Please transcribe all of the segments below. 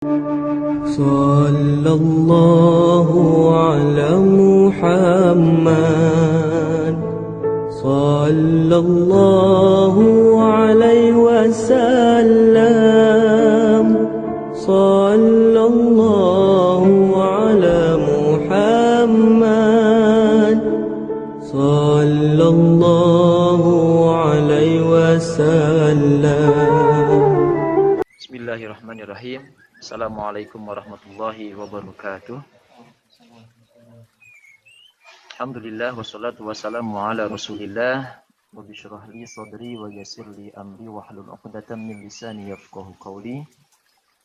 Sallallahu ala Muhammad, sallallahu alaihi wasallam, sallallahu ala Muhammad, sallallahu alaihi wasallam. Bismillahirrahmanirrahim. Assalamualaikum warahmatullahi wabarakatuh. Alhamdulillah wassalatu wassalamu ala Rasulillah. Rabbi shrah li sadri wa yassir li amri wahlul 'uqdatam min lisani yafqahu qawli.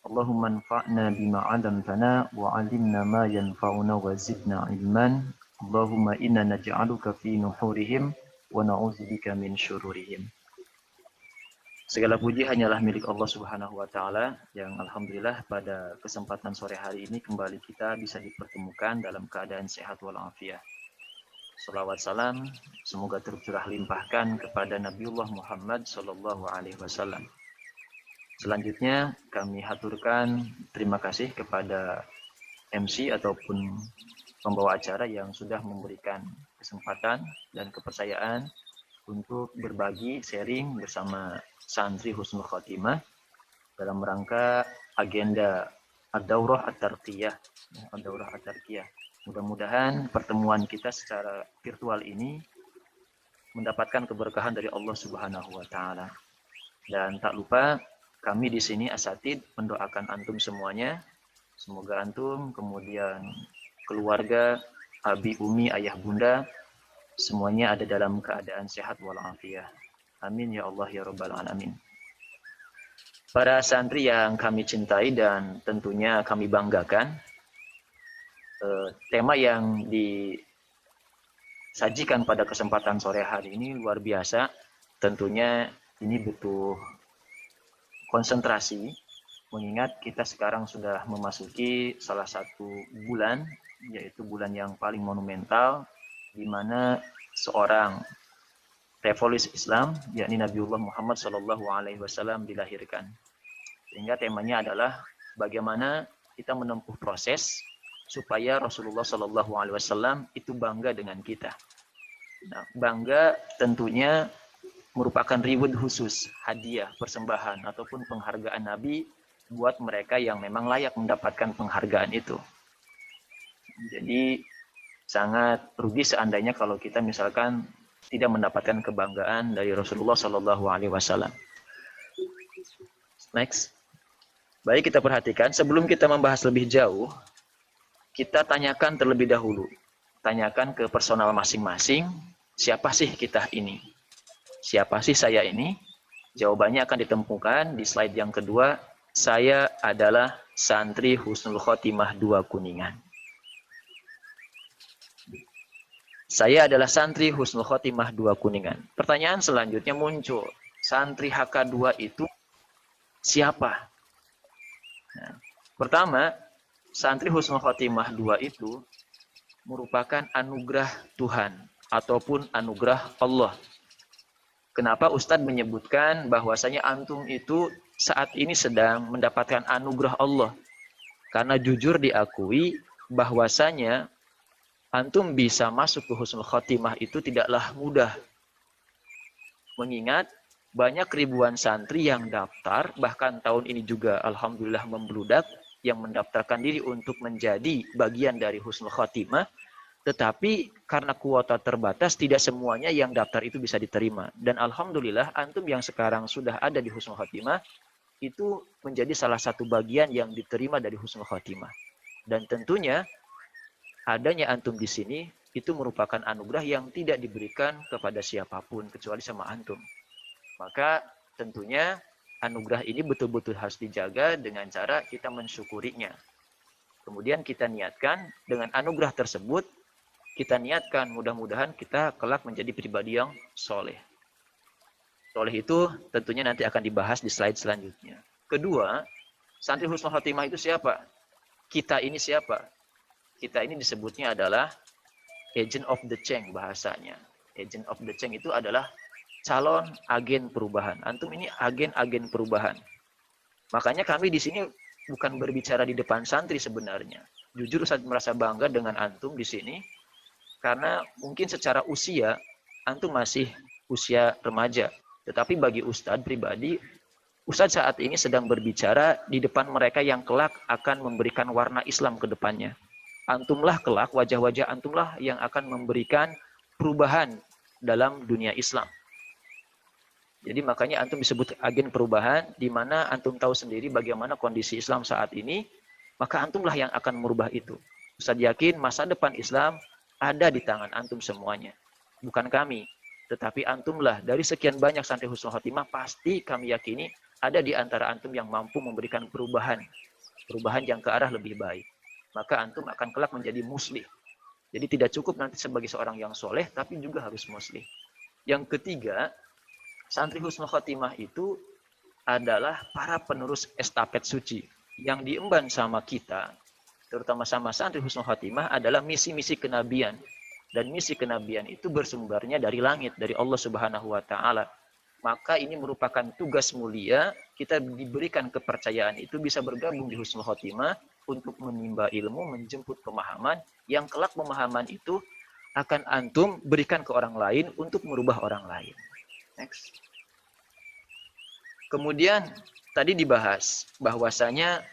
Allahumma anfa'na bima 'allamtana wa 'allimna ma yanfa'una wa zidna 'ilman. Allahumma inna naj'aluka fi nuhurihim wa na'udzubika min syururihim. Segala puji hanyalah milik Allah Subhanahu wa taala yang alhamdulillah pada kesempatan sore hari ini kembali kita bisa dipertemukan dalam keadaan sehat walafiat. Shalawat salam semoga tercurah limpahkan kepada Nabiullah Muhammad sallallahu alaihi wasallam. Selanjutnya kami haturkan terima kasih kepada MC ataupun pembawa acara yang sudah memberikan kesempatan dan kepercayaan untuk berbagi sharing bersama santri Husnul Khotimah dalam rangka agenda Ad-Daurah At-Tarqiyah. Ad-Daurah At-Tarqiyah. Mudah-mudahan pertemuan kita secara virtual ini mendapatkan keberkahan dari Allah Subhanahu wa taala. Dan tak lupa kami di sini asatid mendoakan antum semuanya. Semoga antum kemudian keluarga, abi, umi, ayah, bunda semuanya ada dalam keadaan sehat walafiat. Amin ya Allah ya Rabbal alamin. Para santri yang kami cintai dan tentunya kami banggakan, tema yang disajikan pada kesempatan sore hari ini luar biasa. Tentunya ini butuh konsentrasi, mengingat kita sekarang sudah memasuki salah satu bulan, yaitu bulan yang paling monumental, di mana seorang revolusi Islam, yakni Nabiullah Muhammad Sallallahu Alaihi Wasallam dilahirkan. Sehingga temanya adalah bagaimana kita menempuh proses supaya Rasulullah Sallallahu Alaihi Wasallam itu bangga dengan kita. Nah, bangga tentunya merupakan reward khusus, hadiah, persembahan ataupun penghargaan Nabi buat mereka yang memang layak mendapatkan penghargaan itu. Jadi sangat rugi seandainya kalau kita misalkan tidak mendapatkan kebanggaan dari Rasulullah Shallallahu Alaihi Wasallam. Next, baik kita perhatikan sebelum kita membahas lebih jauh, kita tanyakan terlebih dahulu, tanyakan ke personal masing-masing, siapa sih kita ini? Siapa sih saya ini? Jawabannya akan ditemukan di slide yang kedua. Saya adalah santri Husnul Khotimah 2 Kuningan. Saya adalah santri Husnul Khotimah 2 Kuningan. Pertanyaan selanjutnya muncul. Santri HK2 itu siapa? Nah, pertama, santri Husnul Khotimah 2 itu merupakan anugerah Tuhan ataupun anugerah Allah. Kenapa Ustadz menyebutkan bahwasanya antum itu saat ini sedang mendapatkan anugerah Allah? Karena jujur diakui bahwasanya antum bisa masuk ke Husnul Khotimah itu tidaklah mudah. Mengingat banyak ribuan santri yang daftar, bahkan tahun ini juga alhamdulillah membludak, yang mendaftarkan diri untuk menjadi bagian dari Husnul Khotimah, tetapi karena kuota terbatas tidak semuanya yang daftar itu bisa diterima. Dan alhamdulillah antum yang sekarang sudah ada di Husnul Khotimah itu menjadi salah satu bagian yang diterima dari Husnul Khotimah. Dan tentunya adanya antum di sini itu merupakan anugerah yang tidak diberikan kepada siapapun kecuali sama antum. Maka tentunya anugerah ini betul-betul harus dijaga dengan cara kita mensyukurinya. Kemudian kita niatkan dengan anugerah tersebut, kita niatkan mudah-mudahan kita kelak menjadi pribadi yang soleh. Soleh itu tentunya nanti akan dibahas di slide selanjutnya. Kedua, santri Husnul Khotimah itu siapa? Kita ini siapa? Kita ini disebutnya adalah agent of the change bahasanya. Agent of the change itu adalah calon agen perubahan. Antum ini agen-agen perubahan. Makanya kami di sini bukan berbicara di depan santri sebenarnya. Jujur Ustadz merasa bangga dengan antum di sini karena mungkin secara usia antum masih usia remaja. Tetapi bagi Ustadz pribadi, Ustadz saat ini sedang berbicara di depan mereka yang kelak akan memberikan warna Islam ke depannya. Antumlah kelak, wajah-wajah antumlah yang akan memberikan perubahan dalam dunia Islam. Jadi makanya antum disebut agen perubahan, di mana antum tahu sendiri bagaimana kondisi Islam saat ini, maka antumlah yang akan merubah itu. Ustaz yakin masa depan Islam ada di tangan antum semuanya. Bukan kami, tetapi antumlah dari sekian banyak santri husnul khotimah, pasti kami yakini ada di antara antum yang mampu memberikan perubahan. Perubahan yang ke arah lebih baik. Maka antum akan kelak menjadi muslih. Jadi tidak cukup nanti sebagai seorang yang soleh, tapi juga harus muslih. Yang ketiga, santri husnul khotimah itu adalah para penerus estafet suci. Yang diemban sama kita, terutama sama santri husnul khotimah, adalah misi-misi kenabian. Dan misi kenabian itu bersumbernya dari langit, dari Allah Subhanahu wa Ta'ala. Maka ini merupakan tugas mulia, kita diberikan kepercayaan itu bisa bergabung di husnul khotimah untuk menimba ilmu, menjemput pemahaman, yang kelak pemahaman itu akan antum berikan ke orang lain untuk merubah orang lain. Next. Kemudian tadi dibahas bahwasanya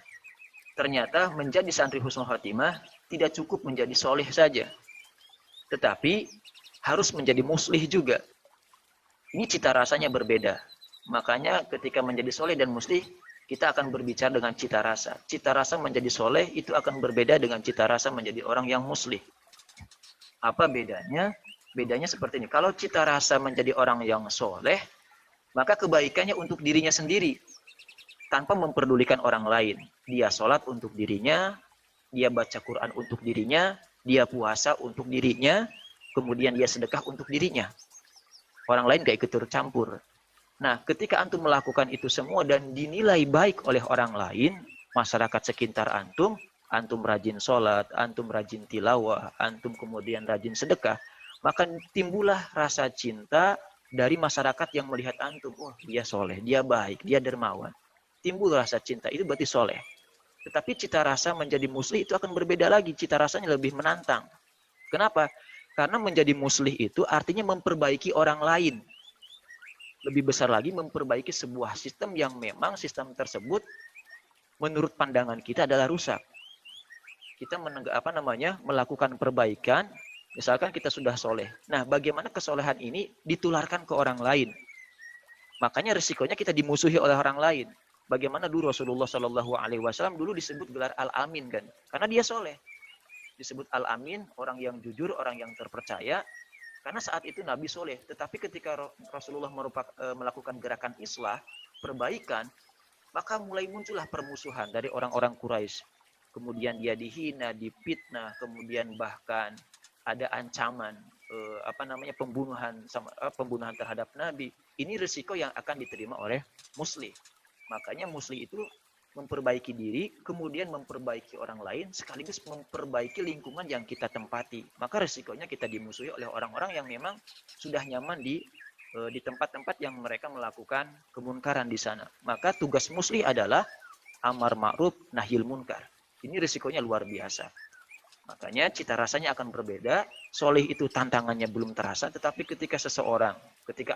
ternyata menjadi santri husnul khotimah tidak cukup menjadi soleh saja, tetapi harus menjadi muslih juga. Ini cita rasanya berbeda. Makanya ketika menjadi soleh dan muslih, kita akan berbicara dengan cita rasa. Cita rasa menjadi soleh itu akan berbeda dengan cita rasa menjadi orang yang muslih. Apa bedanya? Bedanya seperti ini. Kalau cita rasa menjadi orang yang soleh, maka kebaikannya untuk dirinya sendiri, tanpa memperdulikan orang lain. Dia sholat untuk dirinya, dia baca Quran untuk dirinya, dia puasa untuk dirinya, kemudian dia sedekah untuk dirinya. Orang lain gak ikut turut campur. Nah, ketika antum melakukan itu semua dan dinilai baik oleh orang lain, masyarakat sekitar antum, antum rajin sholat, antum rajin tilawah, antum kemudian rajin sedekah, maka timbullah rasa cinta dari masyarakat yang melihat antum. Oh, dia soleh, dia baik, dia dermawan. Timbul rasa cinta, itu berarti soleh. Tetapi cita rasa menjadi muslih itu akan berbeda lagi. Cita rasanya lebih menantang. Kenapa? Karena menjadi muslih itu artinya memperbaiki orang lain. Lebih besar lagi memperbaiki sebuah sistem yang memang sistem tersebut menurut pandangan kita adalah rusak. Kita melakukan perbaikan. Misalkan kita sudah soleh. Nah, bagaimana kesolehan ini ditularkan ke orang lain? Makanya risikonya kita dimusuhi oleh orang lain. Bagaimana dulu Rasulullah Shallallahu Alaihi Wasallam dulu disebut gelar Al-Amin kan? Karena dia soleh. Disebut Al-Amin, orang yang jujur, orang yang terpercaya. Karena saat itu Nabi soleh. Tetapi ketika Rasulullah melakukan gerakan islah, perbaikan, maka mulai muncullah permusuhan dari orang-orang Quraisy. Kemudian dia dihina, dipitnah, kemudian bahkan ada ancaman pembunuhan terhadap Nabi. Ini risiko yang akan diterima oleh muslih. Makanya muslih itu memperbaiki diri, kemudian memperbaiki orang lain, sekaligus memperbaiki lingkungan yang kita tempati. Maka risikonya kita dimusuhi oleh orang-orang yang memang sudah nyaman di tempat-tempat yang mereka melakukan kemunkaran di sana. Maka tugas muslih adalah amar ma'ruf nahyil munkar. Ini risikonya luar biasa. Makanya cita rasanya akan berbeda. Soleh itu tantangannya belum terasa, tetapi ketika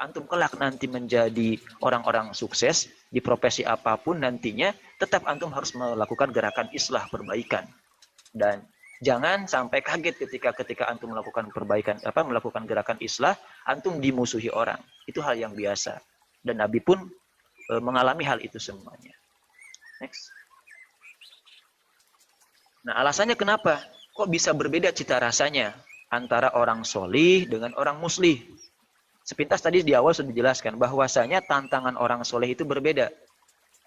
antum kelak nanti menjadi orang-orang sukses di profesi apapun nantinya, tetap antum harus melakukan gerakan islah, perbaikan. Dan jangan sampai kaget ketika antum melakukan melakukan gerakan islah, antum dimusuhi orang. Itu hal yang biasa. Dan Nabi pun mengalami hal itu semuanya. Next. Nah, alasannya kenapa? Kok bisa berbeda cita rasanya antara orang solih dengan orang muslih? Sepintas tadi di awal sudah dijelaskan bahwasanya tantangan orang soleh itu berbeda.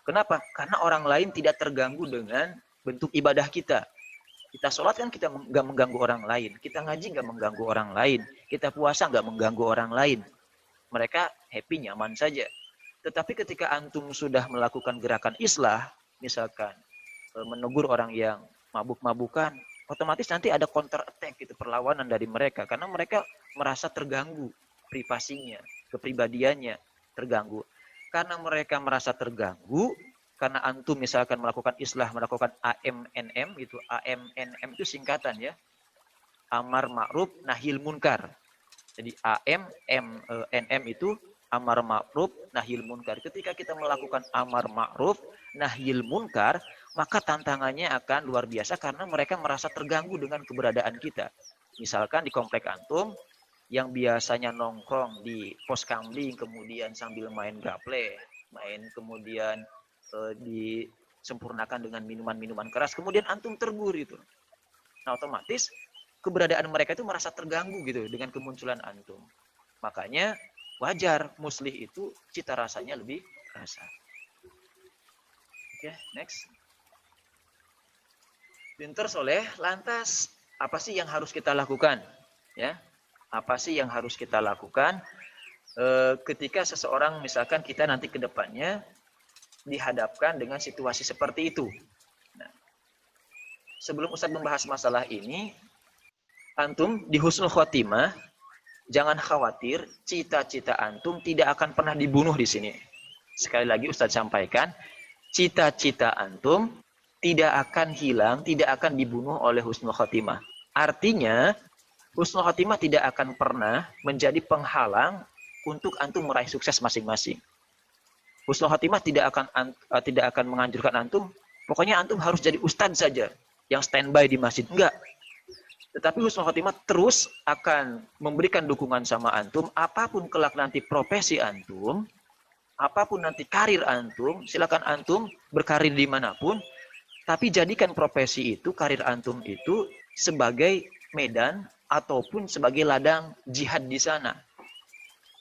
Kenapa? Karena orang lain tidak terganggu dengan bentuk ibadah kita. Kita sholat kan kita nggak mengganggu orang lain. Kita ngaji nggak mengganggu orang lain. Kita puasa nggak mengganggu orang lain. Mereka happy, nyaman saja. Tetapi ketika antum sudah melakukan gerakan islah, misalkan menegur orang yang mabuk-mabukan, otomatis nanti ada counter attack gitu, perlawanan dari mereka karena mereka merasa terganggu privasinya, kepribadiannya terganggu. Karena mereka merasa terganggu, karena antum misalkan melakukan islah, melakukan AMNM, itu AMNM itu singkatan ya, amar ma'ruf nahil munkar. Jadi AMNM itu amar ma'ruf nahil munkar. Ketika kita melakukan amar ma'ruf nahil munkar, maka tantangannya akan luar biasa karena mereka merasa terganggu dengan keberadaan kita. Misalkan di komplek antum yang biasanya nongkrong di pos kamling, kemudian sambil main gaple, kemudian disempurnakan dengan minuman-minuman keras, kemudian antum terbur itu. Nah, otomatis keberadaan mereka itu merasa terganggu gitu dengan kemunculan antum. Makanya wajar muslih itu cita rasanya lebih rasa. Oke, next. Pinter soleh, lantas apa sih yang harus kita lakukan? Ya, apa sih yang harus kita lakukan ketika seseorang misalkan kita nanti ke depannya dihadapkan dengan situasi seperti itu? Nah, sebelum Ustadz membahas masalah ini, antum di husnul khotimah, jangan khawatir, cita-cita antum tidak akan pernah dibunuh di sini. Sekali lagi Ustadz sampaikan, cita-cita antum tidak akan hilang, tidak akan dibunuh oleh husnul khotimah. Artinya, husnul khotimah tidak akan pernah menjadi penghalang untuk antum meraih sukses masing-masing. Husnul khotimah tidak akan menganjurkan antum, pokoknya antum harus jadi ustadz saja yang standby di masjid. Enggak. Tetapi husnul khotimah terus akan memberikan dukungan sama antum, apapun kelak nanti profesi antum, apapun nanti karir antum, silakan antum berkarir dimanapun, tapi jadikan profesi itu, karir antum itu sebagai medan ataupun sebagai ladang jihad di sana.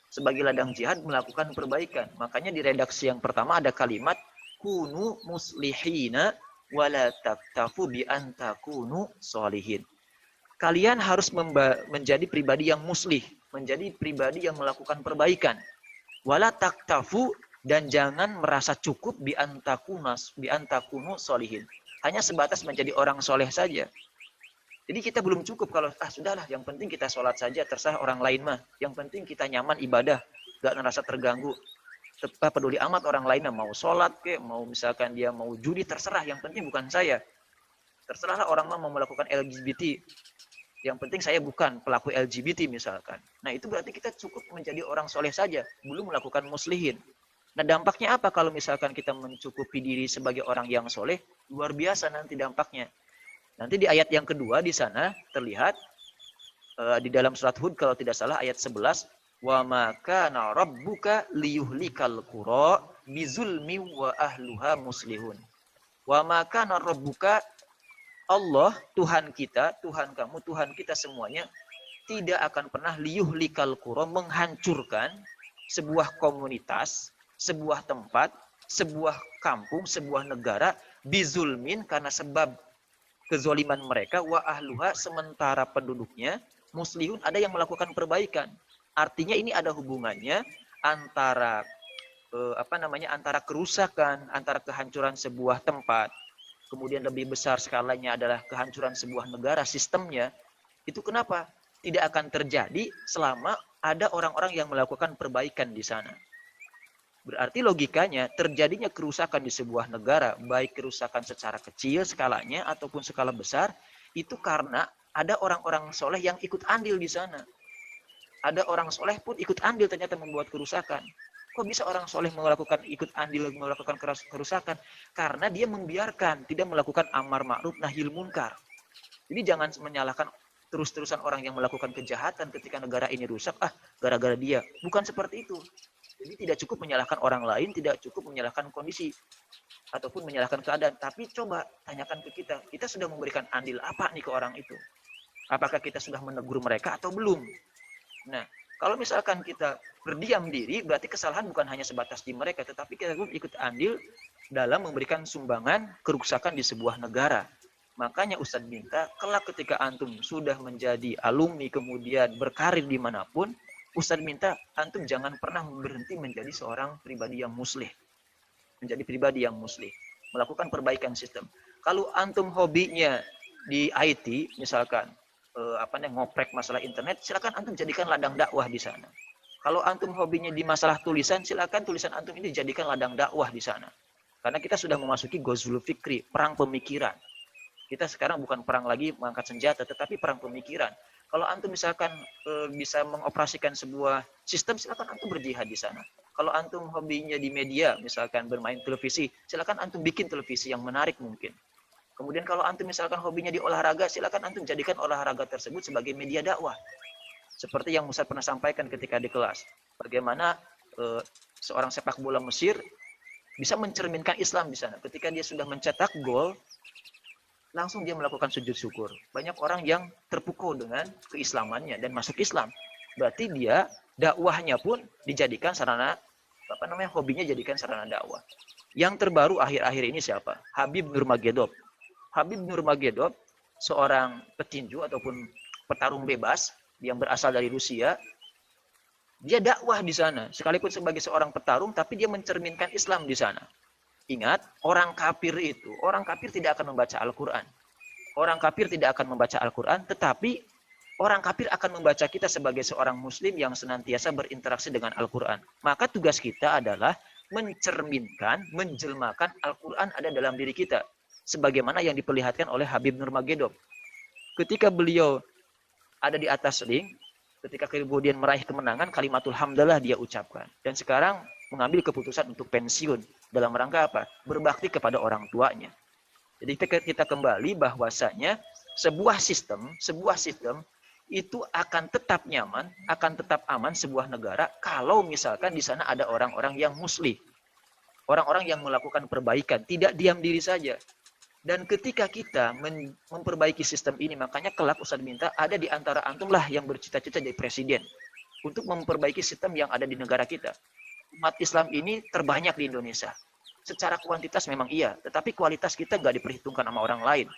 Sebagai ladang jihad melakukan perbaikan. Makanya di redaksi yang pertama ada kalimat kunu muslihina wala taktafu bi an takunu sholihin. Kalian harus menjadi pribadi yang muslih, menjadi pribadi yang melakukan perbaikan. Wala taktafu, dan jangan merasa cukup bi an takunu sholihin. Hanya sebatas menjadi orang soleh saja. Jadi kita belum cukup kalau sudahlah, yang penting kita sholat saja, terserah orang lain mah. Yang penting kita nyaman ibadah, gak merasa terganggu. Peduli amat orang lain mau sholat ke, mau misalkan dia mau judi, terserah. Yang penting bukan saya. Terserahlah orang mah mau melakukan LGBT. Yang penting saya bukan pelaku LGBT misalkan. Nah itu berarti kita cukup menjadi orang soleh saja, belum melakukan muslihin. Nah dampaknya apa kalau misalkan kita mencukupi diri sebagai orang yang soleh? Luar biasa nanti dampaknya. Nanti di ayat yang kedua di sana terlihat di dalam surat Hud kalau tidak salah ayat 11, wa ma kana rabbuka liyuhlikal qura bizulmi wa ahluha muslihun. Wa ma kana rabbuka, Allah Tuhan kita, Tuhan kamu, Tuhan kita semuanya tidak akan pernah liyuhlikal qura, menghancurkan sebuah komunitas, sebuah tempat, sebuah kampung, sebuah negara bizulmin, karena sebab kezoliman mereka, wa ahluha, sementara penduduknya muslihun, ada yang melakukan perbaikan. Artinya ini ada hubungannya antara antara kerusakan, antara kehancuran sebuah tempat, kemudian lebih besar skalanya adalah kehancuran sebuah negara, sistemnya. Itu kenapa? Tidak akan terjadi selama ada orang-orang yang melakukan perbaikan di sana. Berarti logikanya terjadinya kerusakan di sebuah negara, baik kerusakan secara kecil skalanya ataupun skala besar, itu karena ada orang-orang soleh yang ikut andil di sana. Ada orang soleh pun ikut andil ternyata membuat kerusakan. Kok bisa orang soleh ikut andil melakukan kerusakan? Karena dia membiarkan, tidak melakukan amar ma'ruf nahil munkar. Jadi jangan menyalahkan terus-terusan orang yang melakukan kejahatan ketika negara ini rusak, gara-gara dia. Bukan seperti itu. Jadi tidak cukup menyalahkan orang lain, tidak cukup menyalahkan kondisi ataupun menyalahkan keadaan. Tapi coba tanyakan ke kita, kita sudah memberikan andil apa nih ke orang itu? Apakah kita sudah menegur mereka atau belum? Nah, kalau misalkan kita berdiam diri, berarti kesalahan bukan hanya sebatas di mereka, tetapi kita pun ikut andil dalam memberikan sumbangan kerusakan di sebuah negara. Makanya Ustadz minta, kelak ketika antum sudah menjadi alumni, kemudian berkarir dimanapun, Ustadz minta antum jangan pernah berhenti menjadi seorang pribadi yang muslih. Menjadi pribadi yang muslih. Melakukan perbaikan sistem. Kalau antum hobinya di IT, misalkan, ngoprek masalah internet, silakan antum jadikan ladang dakwah di sana. Kalau antum hobinya di masalah tulisan, silakan tulisan antum ini dijadikan ladang dakwah di sana. Karena kita sudah memasuki Ghazwul Fikri, perang pemikiran. Kita sekarang bukan perang lagi mengangkat senjata, tetapi perang pemikiran. Kalau antum misalkan bisa mengoperasikan sebuah sistem, silakan antum berjihad di sana. Kalau antum hobinya di media, misalkan bermain televisi, silakan antum bikin televisi yang menarik mungkin. Kemudian kalau antum misalkan hobinya di olahraga, silakan antum jadikan olahraga tersebut sebagai media dakwah. Seperti yang Ustaz pernah sampaikan ketika di kelas. Bagaimana seorang sepak bola Mesir bisa mencerminkan Islam di sana. Ketika dia sudah mencetak gol, langsung dia melakukan sujud syukur. Banyak orang yang terpukau dengan keislamannya dan masuk Islam. Berarti dia dakwahnya pun dijadikan sarana hobinya jadikan sarana dakwah. Yang terbaru akhir-akhir ini siapa? Habib Nurmagomedov. Habib Nurmagomedov seorang petinju ataupun petarung bebas yang berasal dari Rusia. Dia dakwah di sana, sekalipun sebagai seorang petarung, tapi dia mencerminkan Islam di sana. Ingat, orang kafir tidak akan membaca Al-Quran. Orang kafir tidak akan membaca Al-Quran, tetapi orang kafir akan membaca kita sebagai seorang muslim yang senantiasa berinteraksi dengan Al-Quran. Maka tugas kita adalah mencerminkan, menjelmakan Al-Quran ada dalam diri kita. Sebagaimana yang diperlihatkan oleh Habib Nurmagomedov. Ketika beliau ada di atas ring, ketika kemudian meraih kemenangan, kalimatul hamdalah dia ucapkan. Dan sekarang mengambil keputusan untuk pensiun. Dalam rangka apa? Berbakti kepada orang tuanya. Jadi kita kembali bahwasanya sebuah sistem itu akan tetap nyaman, akan tetap aman sebuah negara kalau misalkan di sana ada orang-orang yang muslih. Orang-orang yang melakukan perbaikan, tidak diam diri saja. Dan ketika kita memperbaiki sistem ini, makanya kelak Ustaz minta ada di antara antum lah yang bercita-cita jadi presiden untuk memperbaiki sistem yang ada di negara kita. Umat Islam ini terbanyak di Indonesia. Secara kuantitas memang iya, tetapi kualitas kita nggak diperhitungkan sama orang lain.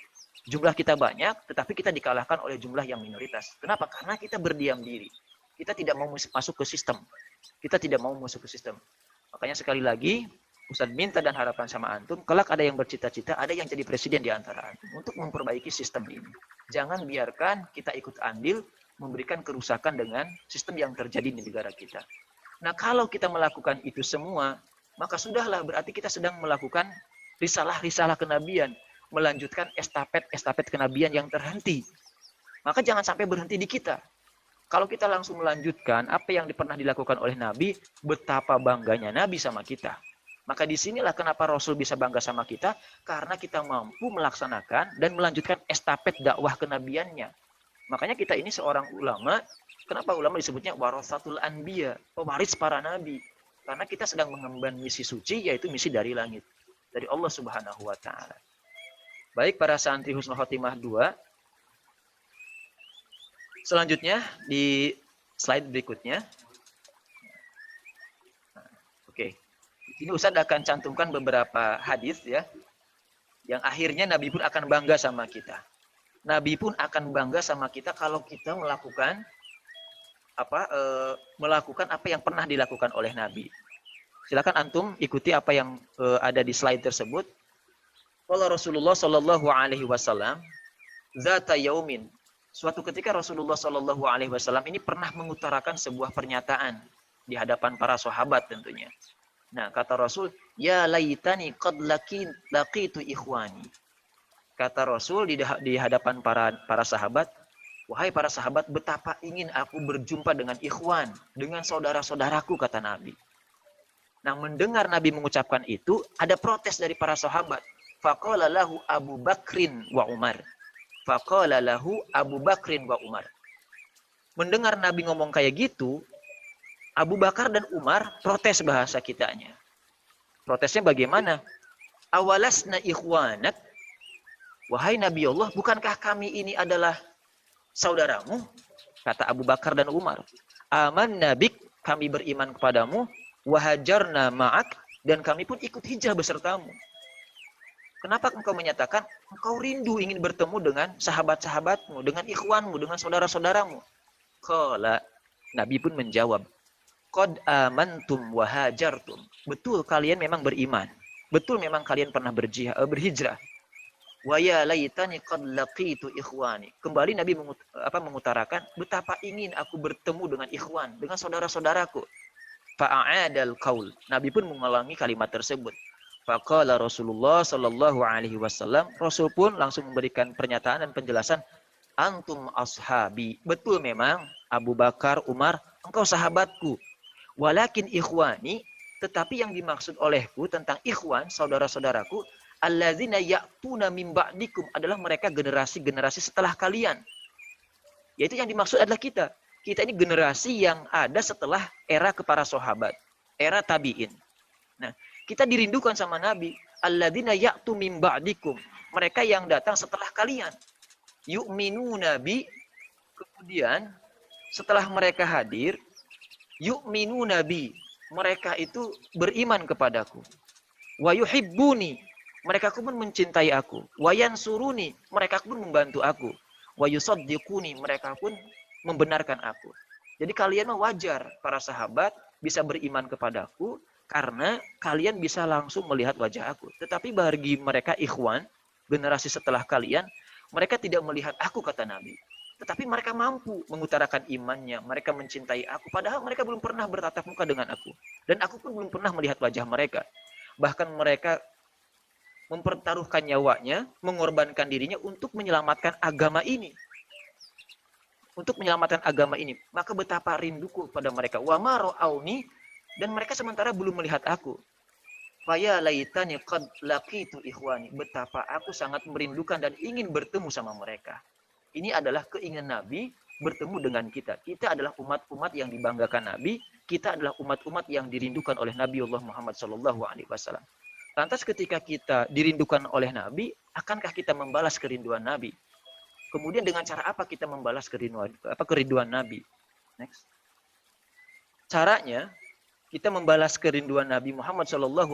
Jumlah kita banyak, tetapi kita dikalahkan oleh jumlah yang minoritas. Kenapa? Karena kita berdiam diri. Kita tidak mau masuk ke sistem. Makanya sekali lagi, Ustaz minta dan harapan sama antum, kelak ada yang bercita-cita, ada yang jadi presiden di antara antum untuk memperbaiki sistem ini. Jangan biarkan kita ikut andil memberikan kerusakan dengan sistem yang terjadi di negara kita. Nah, kalau kita melakukan itu semua, maka sudahlah berarti kita sedang melakukan risalah-risalah kenabian, melanjutkan estafet kenabian yang terhenti. Maka jangan sampai berhenti di kita. Kalau kita langsung melanjutkan apa yang pernah dilakukan oleh Nabi, betapa bangganya Nabi sama kita. Maka disinilah kenapa Rasul bisa bangga sama kita, karena kita mampu melaksanakan dan melanjutkan estafet dakwah kenabiannya. Makanya kita ini seorang ulama. Kenapa ulama disebutnya warasatul anbiya, pewaris para nabi? Karena kita sedang mengemban misi suci, yaitu misi dari langit, dari Allah Subhanahu wa Ta'ala. Baik, para santri Husnul Khotimah 2. Selanjutnya di slide berikutnya. Oke. Ini Ustaz akan cantumkan beberapa hadis ya, yang akhirnya Nabi pun akan bangga sama kita. Nabi pun akan bangga sama kita kalau kita melakukan apa yang pernah dilakukan oleh Nabi. Silakan antum ikuti apa yang ada di slide tersebut. Qala Rasulullah sallallahu alaihi wasallam, "Dzata yaumin." Suatu ketika Rasulullah sallallahu alaihi wasallam ini pernah mengutarakan sebuah pernyataan di hadapan para sahabat tentunya. Nah, kata Rasul, "Ya laitani qad laqitu ikhwani." Kata Rasul di hadapan para sahabat, "Wahai para sahabat, betapa ingin aku berjumpa dengan ikhwan, dengan saudara-saudaraku," kata Nabi. Nah, mendengar Nabi mengucapkan itu, ada protes dari para sahabat. Faqala lahu Abu Bakrin wa Umar. Faqala lahu Abu Bakrin wa Umar. Mendengar Nabi ngomong kayak gitu, Abu Bakar dan Umar protes bahasa kitanya. Protesnya bagaimana? Awalasna ikhwanak. Wahai Nabi Allah, bukankah kami ini adalah saudaramu? Kata Abu Bakar dan Umar. Aman nabik, kami beriman kepadamu. Wahajarna ma'ak, dan kami pun ikut hijrah besertamu. Kenapa engkau menyatakan engkau rindu ingin bertemu dengan sahabat-sahabatmu, dengan ikhwanmu, dengan saudara-saudaramu? Qala, Nabi pun menjawab, qad amantum wahajartum. Betul kalian memang beriman. Betul memang kalian pernah berhijrah. Wa ya laitani qad laqitu ikhwani. Kembali Nabi mengutarakan betapa ingin aku bertemu dengan ikhwan, dengan saudara-saudaraku. Fa'adal qaul. Nabi pun mengulangi kalimat tersebut. Faqala Rasulullah sallallahu alaihi wasallam, Rasul pun langsung memberikan pernyataan dan penjelasan, antum ashabi. Betul memang Abu Bakar, Umar, engkau sahabatku. Walakin ikhwani, tetapi yang dimaksud olehku tentang ikhwan, saudara-saudaraku, alladzina ya'tuna min ba'dikum, adalah mereka generasi-generasi setelah kalian. Yaitu yang dimaksud adalah kita. Kita ini generasi yang ada setelah era para sahabat, era tabi'in. Nah, kita dirindukan sama Nabi. Alladzina ya'tu min ba'dikum. Mereka yang datang setelah kalian. Yu'minu Nabi. Kemudian setelah mereka hadir, yu'minu Nabi. Mereka itu beriman kepadaku. Wa yuhibbuni. Mereka pun mencintai aku. Wa yansuruni. Mereka pun membantu aku. Wa yusaddiquni. Mereka pun membenarkan aku. Jadi kalian wajar para sahabat bisa beriman kepadaku, karena kalian bisa langsung melihat wajah aku. Tetapi bagi mereka ikhwan, generasi setelah kalian, mereka tidak melihat aku, kata Nabi. Tetapi mereka mampu mengutarakan imannya. Mereka mencintai aku. Padahal mereka belum pernah bertatap muka dengan aku. Dan aku pun belum pernah melihat wajah mereka. Bahkan mereka mempertaruhkan nyawanya, mengorbankan dirinya untuk menyelamatkan agama ini. Untuk menyelamatkan agama ini. Maka betapa rinduku pada mereka. Wa ma ra'auni. Dan mereka sementara belum melihat aku. Faya laitani qad laqitu ikhwani. Betapa aku sangat merindukan dan ingin bertemu sama mereka. Ini adalah keinginan Nabi bertemu dengan kita. Kita adalah umat-umat yang dibanggakan Nabi. Kita adalah umat-umat yang dirindukan oleh Nabiullah Muhammad SAW. Lantas ketika kita dirindukan oleh Nabi, akankah kita membalas kerinduan Nabi? Kemudian dengan cara apa kita membalas kerinduan Nabi? Next. Caranya, kita membalas kerinduan Nabi Muhammad SAW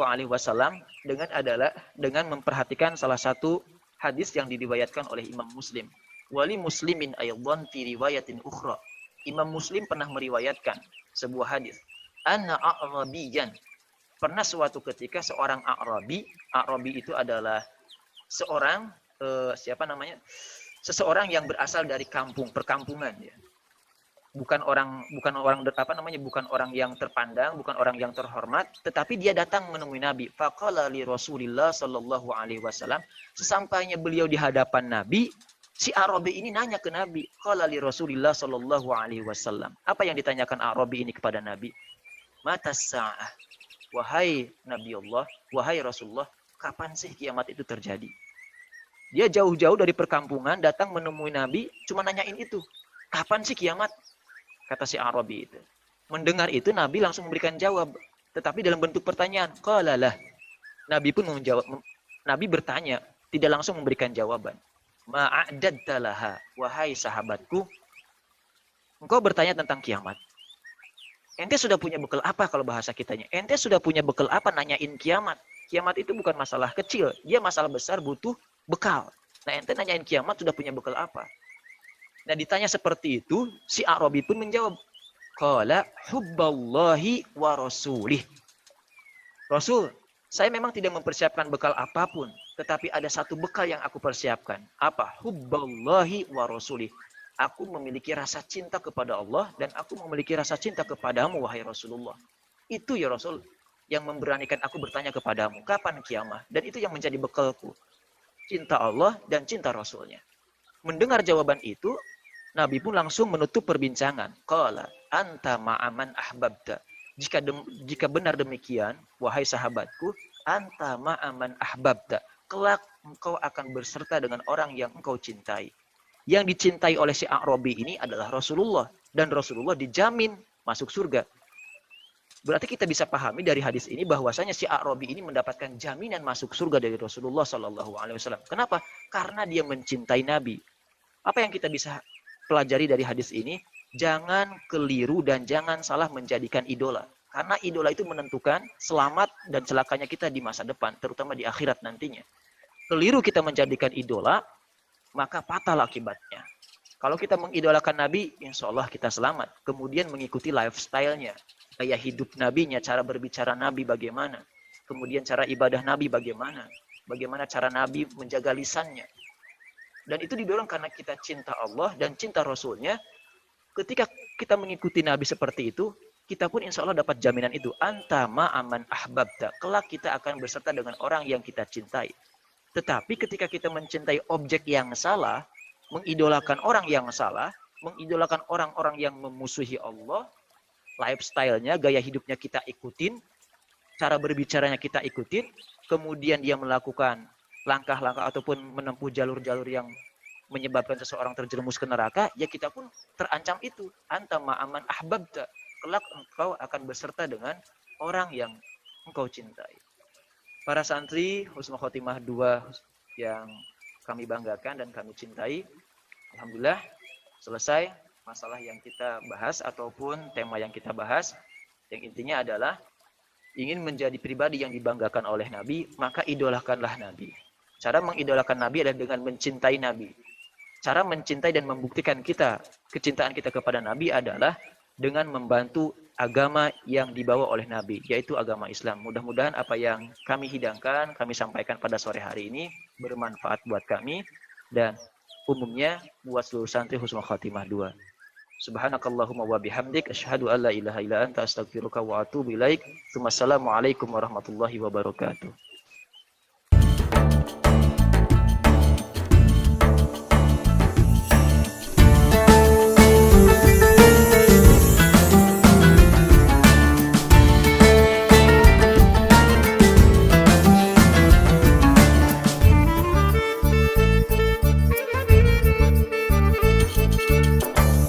dengan memperhatikan salah satu hadis yang diriwayatkan oleh Imam Muslim. Wali Muslimin aydan fi riwayatin ukhra. Imam Muslim pernah meriwayatkan sebuah hadis. Anna a'rabiyan. Pernah suatu ketika seorang A'rabi itu adalah seorang seseorang yang berasal dari perkampungan ya. Bukan orang yang terpandang, bukan orang yang terhormat, tetapi dia datang menemui Nabi. Faqala li Rasulillah sallallahu alaihi wasallam, sesampainya beliau di hadapan Nabi, si Arabi ini nanya ke Nabi. Qala li Rasulillah sallallahu alaihi wasallam. Apa yang ditanyakan Arabi ini kepada Nabi? Matas sa'ah. Wahai Nabi Allah, wahai Rasulullah, kapan sih kiamat itu terjadi? Dia jauh-jauh dari perkampungan datang menemui Nabi, cuma nanyain itu. Kapan sih kiamat? Kata si Arabi itu. Mendengar itu Nabi langsung memberikan jawab. Tetapi dalam bentuk pertanyaan. Qalalah. Nabi pun menjawab. Nabi bertanya. Tidak langsung memberikan jawaban. Ma'adadta laha. Wahai sahabatku. Engkau bertanya tentang kiamat. Ente sudah punya bekal apa kalau bahasa kitanya? Ente sudah punya bekal apa nanyain kiamat? Kiamat itu bukan masalah kecil. Dia masalah besar butuh bekal. Nah ente nanyain kiamat sudah punya bekal apa? Nah ditanya seperti itu, si Arabi pun menjawab, qala hubballahi wa rasulih. Rasul, saya memang tidak mempersiapkan bekal apapun, tetapi ada satu bekal yang aku persiapkan. Apa? Hubballahi wa rasulih. Aku memiliki rasa cinta kepada Allah dan aku memiliki rasa cinta kepadamu, wahai Rasulullah. Itu ya Rasul yang memberanikan aku bertanya kepadamu, kapan kiamat? Dan itu yang menjadi bekalku. Cinta Allah dan cinta Rasulnya. Mendengar jawaban itu, Nabi pun langsung menutup perbincangan. Qala anta ma'aman ahbabta. Jika benar demikian, wahai sahabatku, anta ma'aman ahbabta. Kelak engkau akan berserta dengan orang yang engkau cintai. Yang dicintai oleh si A'rabi ini adalah Rasulullah. Dan Rasulullah dijamin masuk surga. Berarti kita bisa pahami dari hadis ini bahwasanya si A'rabi ini mendapatkan jaminan masuk surga dari Rasulullah SAW. Kenapa? Karena dia mencintai Nabi. Apa yang kita bisa pelajari dari hadis ini? Jangan keliru dan jangan salah menjadikan idola. Karena idola itu menentukan selamat dan celakanya kita di masa depan, terutama di akhirat nantinya. Keliru kita menjadikan idola, maka fatal akibatnya. Kalau kita mengidolakan Nabi, insya Allah kita selamat. Kemudian mengikuti lifestyle-nya, gaya hidup Nabinya, cara berbicara Nabi bagaimana. Kemudian cara ibadah Nabi bagaimana. Bagaimana cara Nabi menjaga lisannya. Dan itu didorong karena kita cinta Allah dan cinta Rasulnya. Ketika kita mengikuti Nabi seperti itu, kita pun insya Allah dapat jaminan itu. Anta ma'aman ahbabta. Kelak kita akan berserta dengan orang yang kita cintai. Tetapi ketika kita mencintai objek yang salah, mengidolakan orang yang salah, mengidolakan orang-orang yang memusuhi Allah, lifestyle-nya, gaya hidupnya kita ikutin, cara berbicaranya kita ikutin, kemudian dia melakukan langkah-langkah ataupun menempuh jalur-jalur yang menyebabkan seseorang terjerumus ke neraka, ya kita pun terancam itu. Anta ma'aman ahbabta. Kelak engkau akan berserta dengan orang yang engkau cintai. Para santri Husnul Khotimah 2 yang kami banggakan dan kami cintai, alhamdulillah selesai masalah yang kita bahas ataupun tema yang kita bahas. Yang intinya adalah ingin menjadi pribadi yang dibanggakan oleh Nabi, maka idolakanlah Nabi. Cara mengidolakan Nabi adalah dengan mencintai Nabi. Cara mencintai dan membuktikan kecintaan kita kepada Nabi adalah dengan membantu agama yang dibawa oleh Nabi, yaitu agama Islam. Mudah-mudahan apa yang kami hidangkan, kami sampaikan pada sore hari ini bermanfaat buat kami dan umumnya buat seluruh santri Husnul Khotimah 2. Subhanakallahumma wa bihamdik asyhadu an la ilaha illa anta astaghfiruka wa atubu ilaik. Wassalamualaikum warahmatullahi wabarakatuh.